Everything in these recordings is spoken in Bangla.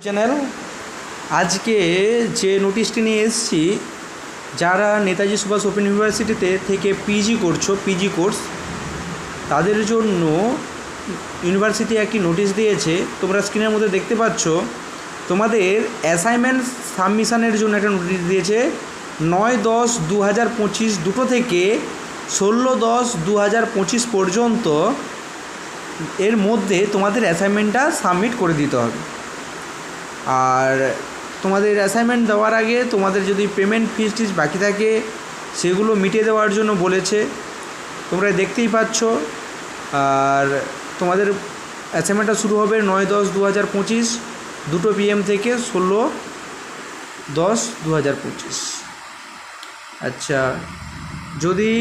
চ্যানেল আজকে যে নোটিশটি নিয়ে এসেছি, যারা নেতাজি সুভাষ ওপেন ইউনিভার্সিটিতে থেকে পিজি করছো, পিজি কোর্স, তাদের জন্য ইউনিভার্সিটি একটি নোটিশ দিয়েছে। তোমরা স্ক্রিনের মধ্যে দেখতে পাচ্ছ, তোমাদের অ্যাসাইনমেন্ট সাবমিশনের জন্য একটা নোটিশ দিয়েছে 9-10-2025 দুটো থেকে 16-10-2025 পর্যন্ত এর মধ্যে তোমাদের অ্যাসাইনমেন্টটা সাবমিট করে দিতে হবে। আর তোমাদের অ্যাসাইনমেন্ট দেওয়ার আগে তোমাদের যদি পেমেন্ট ফিস বাকি থাকে সেগুলো মিটিয়ে দেওয়ার জন্য বলেছে, তোমরা দেখতেই পাচ্ছ। আর তোমাদের অ্যাসাইনমেন্টটা শুরু হবে 9-10-2025 2 PM থেকে 16-10-2025। আচ্ছা, যদি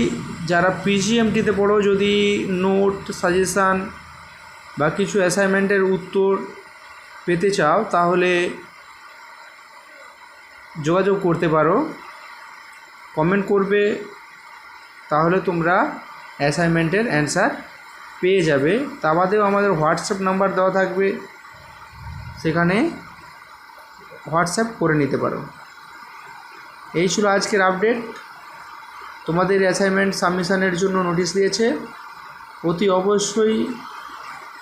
যারা পিজিএমটিতে পড়ো, যদি নোট, সাজেশান বা কিছু অ্যাসাইনমেন্টের উত্তর পেতে চাও তাহলে যোগাযোগ করতে পারো, কমেন্ট করবে, তাহলে তোমরা অ্যাসাইনমেন্টের অ্যান্সার পেয়ে যাবে। তা বাদেও আমাদের হোয়াটসঅ্যাপ নাম্বার দেওয়া থাকবে, সেখানে হোয়াটসঅ্যাপ করে নিতে পারো। এই ছিল আজকের আপডেট। তোমাদের অ্যাসাইনমেন্ট সাবমিশনের জন্য নোটিশ দিয়েছে, অতি অবশ্যই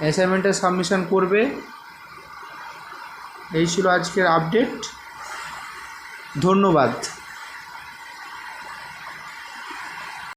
অ্যাসাইনমেন্টের সাবমিশন করবে। এই ছিল আজকের আপডেট। ধন্যবাদ।